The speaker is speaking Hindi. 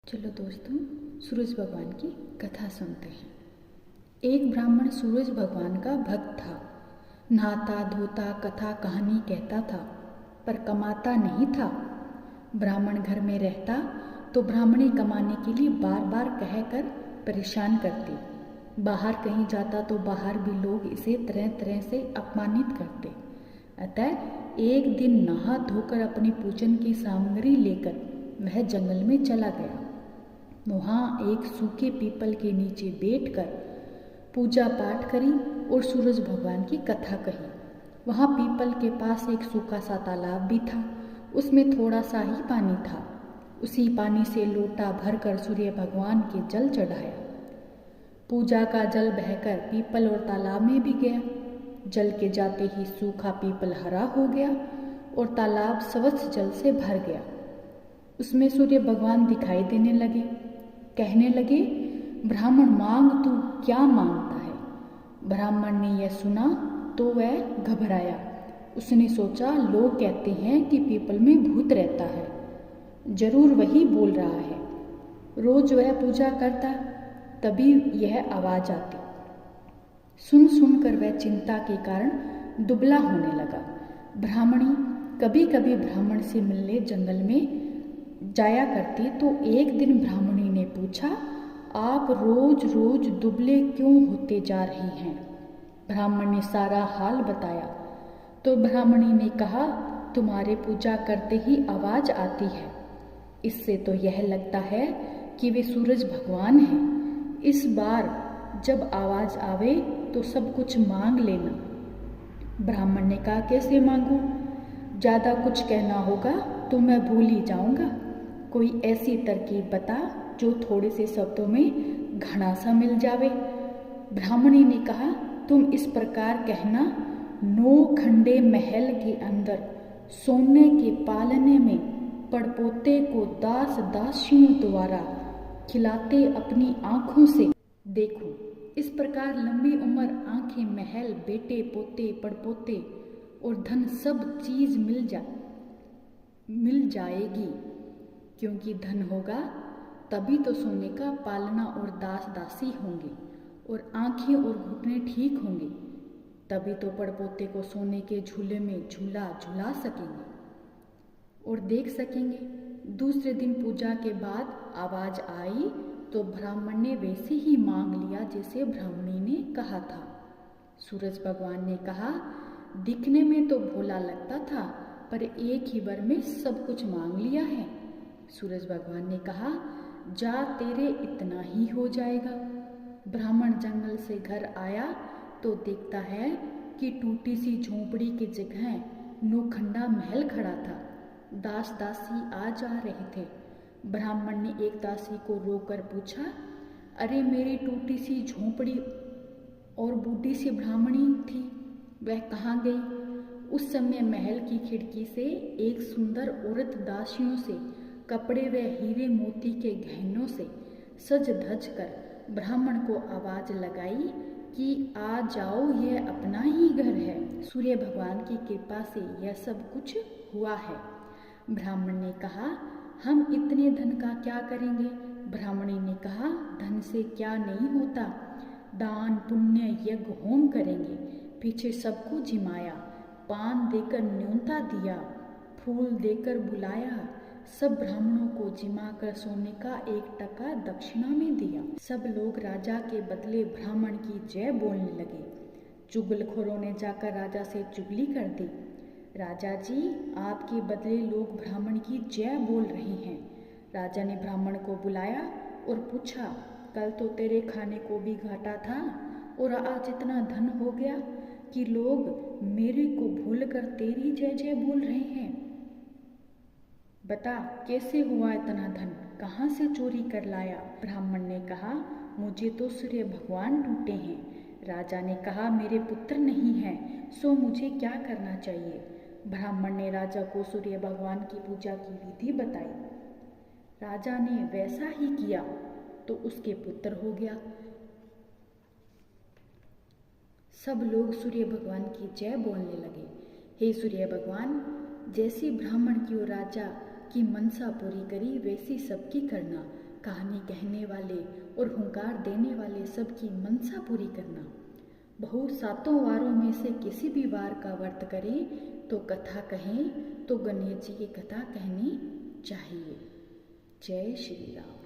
चलो दोस्तों, सूरज भगवान की कथा सुनते हैं। एक ब्राह्मण सूरज भगवान का भक्त था। नहाता धोता कथा कहानी कहता था, पर कमाता नहीं था। ब्राह्मण घर में रहता तो ब्राह्मणी कमाने के लिए बार बार कहकर परेशान करती। बाहर कहीं जाता तो बाहर भी लोग इसे तरह तरह से अपमानित करते। अतः एक दिन नहा धोकर अपनी पूजन की सामग्री लेकर वह जंगल में चला गया। वहाँ एक सूखे पीपल के नीचे बैठकर पूजा पाठ करी और सूरज भगवान की कथा कही। वहाँ पीपल के पास एक सूखा सा तालाब भी था। उसमें थोड़ा सा ही पानी था। उसी पानी से लोटा भरकर सूर्य भगवान के जल चढ़ाया। पूजा का जल बहकर पीपल और तालाब में भी गया। जल के जाते ही सूखा पीपल हरा हो गया और तालाब स्वच्छ जल से भर गया। उसमें सूर्य भगवान दिखाई देने लगे। कहने लगे, ब्राह्मण मांग तू क्या मांगता है। ब्राह्मण ने यह सुना तो वह घबराया। उसने सोचा, लोग कहते हैं कि पीपल में भूत रहता है, जरूर वही बोल रहा है। रोज वह पूजा करता, तभी यह आवाज आती। सुन सुनकर वह चिंता के कारण दुबला होने लगा। ब्राह्मणी कभी कभी ब्राह्मण से मिलने जंगल में जाया करती तो एक दिन ब्राह्मणी ने पूछा, आप रोज रोज दुबले क्यों होते जा रही हैं। ब्राह्मण ने सारा हाल बताया तो ब्राह्मणी ने कहा, तुम्हारे पूजा करते ही आवाज आती है। इससे तो यह लगता है कि वे सूरज भगवान हैं। इस बार जब आवाज आवे तो सब कुछ मांग लेना। ब्राह्मण ने कहा, कैसे मांगूं? ज़्यादा कुछ कहना होगा तो मैं भूल ही जाऊंगा। कोई ऐसी तरकीब बता जो थोड़े से शब्दों में घना सा मिल जावे। ब्राह्मणी ने कहा, तुम इस प्रकार कहना, 9 खंडे महल के अंदर सोने के पालने में पड़पोते को दास दासियों द्वारा खिलाते अपनी आँखों से देखो। इस प्रकार लंबी उम्र, आँखें, महल, बेटे पोते पड़पोते और धन सब चीज मिल जाएगी। क्योंकि धन होगा तभी तो सोने का पालना और दास दासी होंगे, और आँखें और घुटने ठीक होंगे तभी तो पड़पोते को सोने के झूले में झूला झुला सकेंगे और देख सकेंगे। दूसरे दिन पूजा के बाद आवाज आई तो ब्राह्मण ने वैसे ही मांग लिया जैसे ब्राह्मणी ने कहा था। सूरज भगवान ने कहा, दिखने में तो भोला लगता था, पर एक ही बार में सब कुछ मांग लिया है। सूरज भगवान ने कहा, जा तेरे इतना ही हो जाएगा। ब्राह्मण जंगल से घर आया तो देखता है कि टूटी सी झोंपड़ी की जगह 9 खंडा महल खड़ा था। दास दासी आ जा रहे थे। ब्राह्मण ने एक दासी को रोककर पूछा, अरे मेरी टूटी सी झोंपड़ी और बूढ़ी सी ब्राह्मणी थी, वह कहाँ गई? उस समय महल की खिड़की से एक सुंदर औरत दासियों से कपड़े व हीरे मोती के गहनों से सज धज कर ब्राह्मण को आवाज लगाई कि आ जाओ, यह अपना ही घर है। सूर्य भगवान की कृपा से यह सब कुछ हुआ है। ब्राह्मण ने कहा, हम इतने धन का क्या करेंगे? ब्राह्मणी ने कहा, धन से क्या नहीं होता, दान पुण्य यज्ञ होम करेंगे। पीछे सबको जिमाया, पान देकर न्योता दिया, फूल देकर बुलाया, सब ब्राह्मणों को जिमा कर सोने का 1 टका दक्षिणा में दिया। सब लोग राजा के बदले ब्राह्मण की जय बोलने लगे। चुगलखोरों ने जाकर राजा से चुगली कर दी। राजा जी, आपके बदले लोग ब्राह्मण की जय बोल रहे हैं। राजा ने ब्राह्मण को बुलाया और पूछा, कल तो तेरे खाने को भी घाटा था और आज इतना धन हो गया कि लोग मेरे को भूलकर तेरी जय जय बोल रहे हैं। बता, कैसे हुआ इतना धन, कहाँ से चोरी कर लाया? ब्राह्मण ने कहा, मुझे तो सूर्य भगवान टूटे हैं। राजा ने कहा, मेरे पुत्र नहीं हैं, सो मुझे क्या करना चाहिए? ब्राह्मण ने राजा को सूर्य भगवान की पूजा की विधि बताई। राजा ने वैसा ही किया तो उसके पुत्र हो गया। सब लोग सूर्य भगवान की जय बोलने लगे। हे सूर्य भगवान, जैसी ब्राह्मण की और राजा की मनसा पूरी करी वैसी सबकी करना। कहानी कहने वाले और हुंकार देने वाले सबकी मनसा पूरी करना। बहू 7 वारों में से किसी भी वार का व्रत करें तो कथा कहें तो गणेश जी की कथा कहनी चाहिए। जय श्री राम।